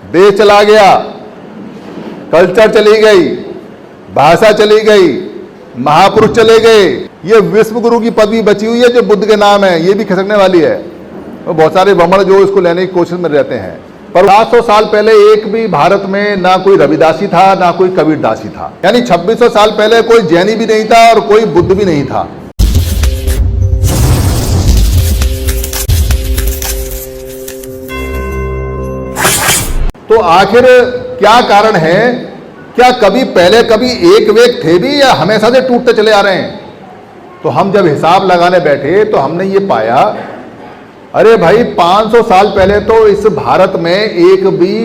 देश चला गया, कल्चर चली गई, भाषा चली गई, महापुरुष चले गए। ये विश्व गुरु की पदवी बची हुई है जो बुद्ध के नाम है, ये भी खिसकने वाली है। तो बहुत सारे ब्राह्मण जो इसको लेने की कोशिश में रहते हैं, पर 700 साल पहले एक भी भारत में ना कोई रविदासी था ना कोई कबीरदासी था। यानी 2600 साल पहले कोई जैनी भी नहीं था और कोई बुद्ध भी नहीं था। तो आखिर क्या कारण है? क्या कभी पहले कभी एक वेग थे भी या हमेशा से टूटते चले आ रहे हैं? तो हम जब हिसाब लगाने बैठे तो हमने ये पाया, अरे भाई 500 साल पहले तो इस भारत में एक भी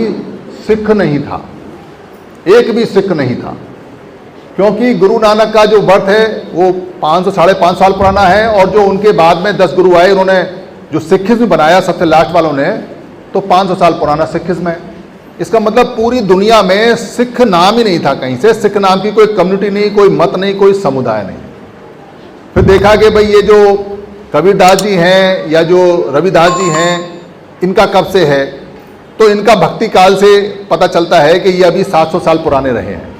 सिख नहीं था, एक भी सिख नहीं था। क्योंकि गुरु नानक का जो वर्थ है वो 500 साढ़े 5 साल पुराना है, और जो उनके बाद में 10 गुरु आए, उन्होंने जो सिखिज्म बनाया सबसे लास्ट वालों ने, तो 500 साल पुराना सिखिज्म है। इसका मतलब पूरी दुनिया में सिख नाम ही नहीं था, कहीं से सिख नाम की कोई कम्युनिटी नहीं, कोई मत नहीं, कोई समुदाय नहीं। फिर देखा कि भाई ये जो कबीरदास जी हैं या जो रविदास जी हैं, इनका कब से है? तो इनका भक्ति काल से पता चलता है कि ये अभी 700 साल पुराने रहे हैं।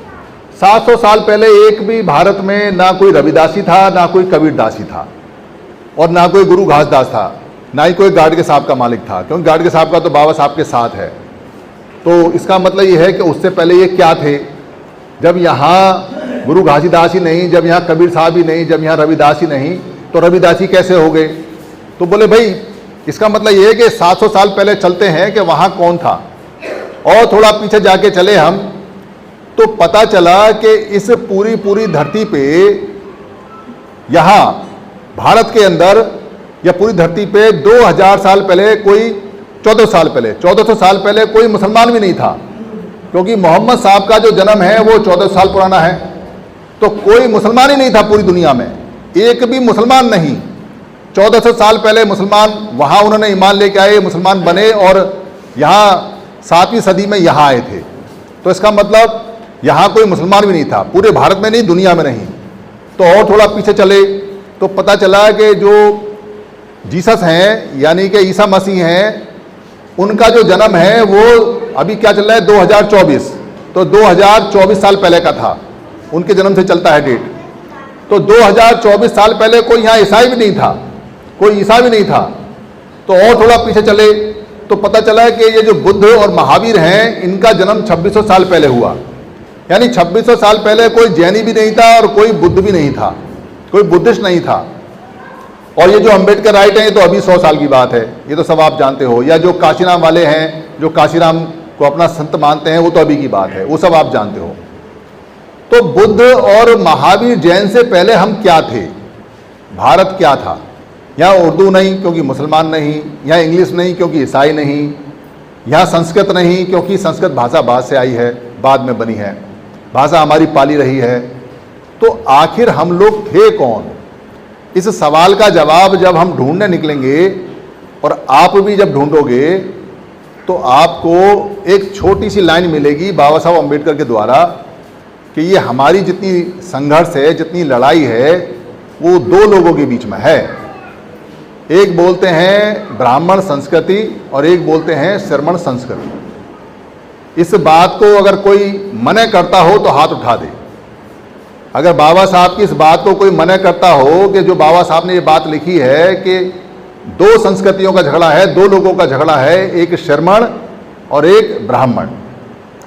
700 साल पहले एक भी भारत में ना कोई रविदासी था, ना कोई कबीरदासी था, और ना कोई गुरु घासदास था, ना ही कोई गार्ड के साहब का मालिक था, क्योंकि गार्ड के साहब का तो बाबा साहब के साथ है। तो इसका मतलब ये है कि उससे पहले ये क्या थे? जब यहाँ गुरु घासीदास ही नहीं, जब यहाँ कबीर साहब ही नहीं, जब यहाँ रविदास ही नहीं, तो रविदासी कैसे हो गए? तो बोले भाई इसका मतलब ये है कि 700 साल पहले चलते हैं कि वहाँ कौन था, और थोड़ा पीछे जाके चले हम तो पता चला कि इस पूरी धरती पे, यहाँ भारत के अंदर या पूरी धरती पे 2000 साल पहले कोई 1400 साल पहले कोई मुसलमान भी नहीं था, क्योंकि मोहम्मद साहब का जो जन्म है वो 1400 साल पुराना है। तो कोई मुसलमान ही नहीं था पूरी दुनिया में, एक भी मुसलमान नहीं। 1400 साल पहले मुसलमान वहाँ उन्होंने ईमान लेके आए, मुसलमान बने, और यहाँ 7वीं सदी में यहाँ आए थे। तो इसका मतलब यहाँ कोई मुसलमान भी नहीं था, पूरे भारत में नहीं, दुनिया में नहीं। तो और थोड़ा पीछे चले तो पता चला कि जो जीसस हैं, यानी कि ईसा मसीह हैं, उनका जो जन्म है वो अभी क्या चल रहा है 2024, तो 2024 साल पहले का था, उनके जन्म से चलता है डेट। तो 2024 साल पहले कोई यहाँ ईसाई भी नहीं था, कोई ईसा भी नहीं था। तो और थोड़ा पीछे चले तो पता चला कि ये जो बुद्ध और महावीर हैं, इनका जन्म 2600 साल पहले हुआ। यानी 2600 साल पहले कोई जैनी भी नहीं था और कोई बुद्ध भी नहीं था, कोई बुद्धिस्ट नहीं था। और ये जो अम्बेडकर राइट है ये तो अभी 100 साल की बात है, ये तो सब आप जानते हो। या जो काशीराम वाले हैं, जो काशीराम को अपना संत मानते हैं, वो तो अभी की बात है, वो सब आप जानते हो। तो बुद्ध और महावीर जैन से पहले हम क्या थे? भारत क्या था? यहाँ उर्दू नहीं क्योंकि मुसलमान नहीं, यहाँ इंग्लिश नहीं क्योंकि ईसाई नहीं, यहाँ संस्कृत नहीं क्योंकि संस्कृत भाषा बाद से आई है, बाद में बनी है, भाषा हमारी पाली रही है। तो आखिर हम लोग थे कौन? इस सवाल का जवाब जब हम ढूंढने निकलेंगे, और आप भी जब ढूंढोगे, तो आपको एक छोटी सी लाइन मिलेगी बाबा साहब अम्बेडकर के द्वारा कि ये हमारी जितनी संघर्ष है, जितनी लड़ाई है, वो 2 लोगों के बीच में है। एक बोलते हैं ब्राह्मण संस्कृति और एक बोलते हैं श्रमण संस्कृति। इस बात को अगर कोई मना करता हो तो हाथ उठा दे। अगर बाबा साहब की इस बात को कोई मना करता हो कि जो बाबा साहब ने ये बात लिखी है कि 2 संस्कृतियों का झगड़ा है, 2 लोगों का झगड़ा है, एक श्रमण और एक ब्राह्मण,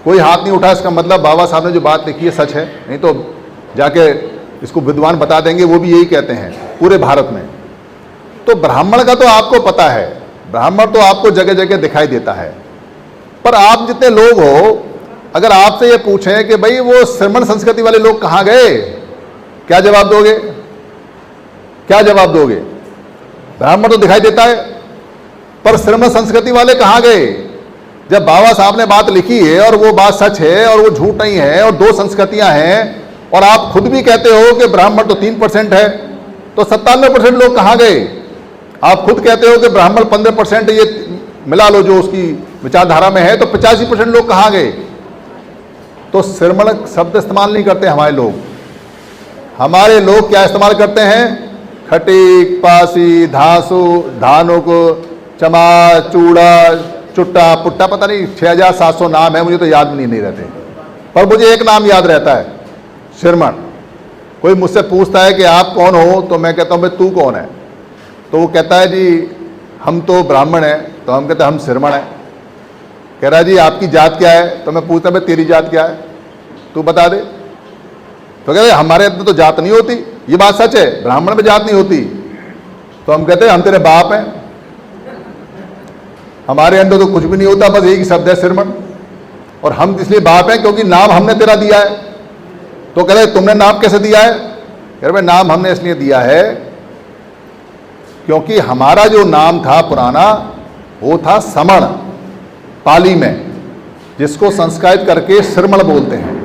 कोई हाथ नहीं उठा, इसका मतलब बाबा साहब ने जो बात लिखी है सच है। नहीं तो जाके इसको विद्वान बता देंगे, वो भी यही कहते हैं पूरे भारत में। तो ब्राह्मण का तो आपको पता है, ब्राह्मण तो आपको जगह जगह दिखाई देता है। पर आप जितने लोग हो, अगर आपसे ये पूछें कि भाई वो श्रमण संस्कृति वाले लोग कहाँ गए, क्या जवाब दोगे? क्या जवाब दोगे? ब्राह्मण तो दिखाई देता है, पर श्रमण संस्कृति वाले कहाँ गए? जब बाबा साहब ने बात लिखी है और वो बात सच है और वो झूठ नहीं है, और 2 संस्कृतियां हैं, और आप खुद भी कहते हो कि ब्राह्मण तो 3% है, तो 97% लोग कहाँ गए? आप खुद कहते हो कि ब्राह्मण 15% ये मिला लो जो उसकी विचारधारा में है, तो 85% लोग कहाँ गए? तो श्रमण शब्द इस्तेमाल नहीं करते हमारे लोग। हमारे लोग क्या इस्तेमाल करते हैं? खटीक, पासी, धासु, धानुक, चमार, चूड़ा, चुट्टा पुट्टा पता नहीं 6700 नाम है, मुझे तो याद भी नहीं रहते। पर मुझे एक नाम याद रहता है, श्रमण। कोई मुझसे पूछता है कि आप कौन हो, तो मैं कहता हूँ भाई तू कौन है, तो वो कहता है जी हम तो ब्राह्मण हैं, तो हम कहते हैं हम श्रमण हैं। कह रहा है जी आपकी जात क्या है, तो मैं पूछता भाई तेरी जात क्या है, तू बता दे। तो कहते हमारे अंदर तो जात नहीं होती, ये बात सच है, ब्राह्मण में जात नहीं होती। तो हम कहते हैं हम तेरे बाप हैं, हमारे अंदर तो कुछ भी नहीं होता, बस एक ही शब्द है श्रमण, और हम इसलिए बाप हैं क्योंकि नाम हमने तेरा दिया है। तो कहते तुमने नाम कैसे दिया है, कह रहे भाई नाम हमने इसलिए दिया है क्योंकि हमारा जो नाम था पुराना वो था समण, पाली में, जिसको संस्कृत करके श्रमण बोलते हैं।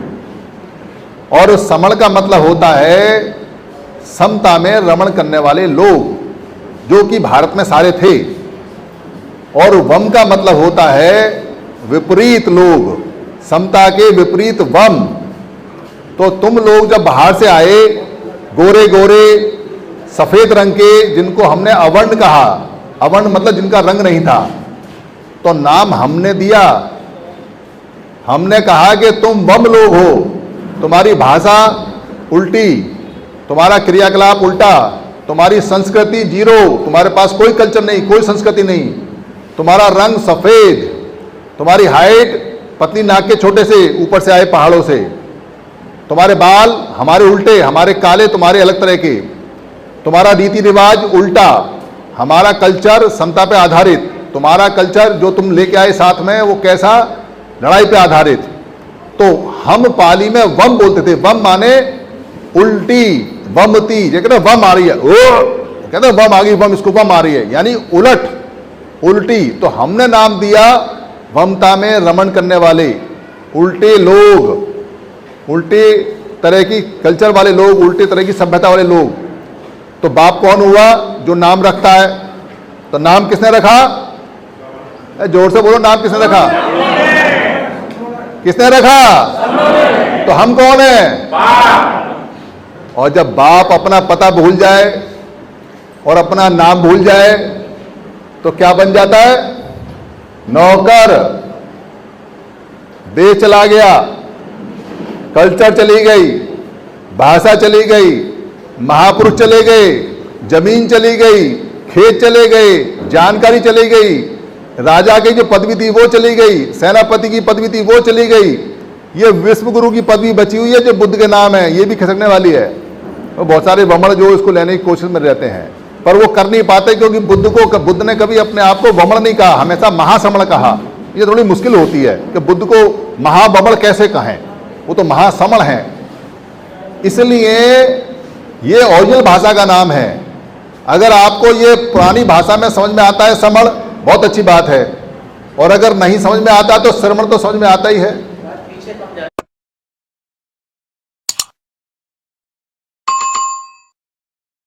और समण का मतलब होता है समता में रमण करने वाले लोग, जो कि भारत में सारे थे। और वम का मतलब होता है विपरीत लोग, समता के विपरीत वम। तो तुम लोग जब बाहर से आए, गोरे गोरे सफेद रंग के, जिनको हमने अवर्ण कहा, अवर्ण मतलब जिनका रंग नहीं था, तो नाम हमने दिया। हमने कहा कि तुम वम लोग हो, तुम्हारी भाषा उल्टी, तुम्हारा क्रियाकलाप उल्टा, तुम्हारी संस्कृति जीरो, तुम्हारे पास कोई कल्चर नहीं, कोई संस्कृति नहीं, तुम्हारा रंग सफेद, तुम्हारी हाइट पतली नाक के छोटे से ऊपर से आए पहाड़ों से, तुम्हारे बाल हमारे उल्टे, हमारे काले, तुम्हारे अलग तरह के, तुम्हारा रीति रिवाज उल्टा, हमारा कल्चर समता पे आधारित, तुम्हारा कल्चर जो तुम लेके आए साथ में वो कैसा, लड़ाई पे आधारित। तो हम पाली में वम बोलते थे, वम माने उल्टी, वमती, ये कहते वम आ रही है, ओ कहते वम आ गई, वम इसको वम आ रही है, यानी उलट, उल्टी। तो हमने नाम दिया वमता में रमण करने वाले, उल्टे लोग, उल्टे तरह की कल्चर वाले लोग, उल्टे तरह की सभ्यता वाले लोग। तो बाप कौन हुआ, जो नाम रखता है। तो नाम किसने रखा, जोर से बोलो, नाम किसने रखा, किसने रखा, तो हम कौन है, और जब बाप अपना पता भूल जाए और अपना नाम भूल जाए तो क्या बन जाता है, नौकर। देश चला गया, कल्चर चली गई, भाषा चली गई, महापुरुष चले गए, जमीन चली गई, खेत चले गए, जानकारी चली गई, राजा की जो पदवी थी वो चली गई, सेनापति की पदवी थी वो चली गई, ये विश्व गुरु की पदवी बची हुई है जो बुद्ध के नाम है, ये भी खिसकने वाली है। तो बहुत सारे वमण जो इसको लेने की कोशिश में रहते हैं, पर वो कर नहीं पाते, क्योंकि बुद्ध ने कभी अपने आप को वमण नहीं कहा, हमेशा महासमण कहा। ये थोड़ी मुश्किल होती है कि बुद्ध को महावमण कैसे कहें, वो तो महासमण है। इसलिए ये ओरिजिनल भाषा का नाम है। अगर आपको ये पुरानी भाषा में समझ में आता है समण, बहुत अच्छी बात है, और अगर नहीं समझ में आता तो श्रमण तो समझ में आता ही है।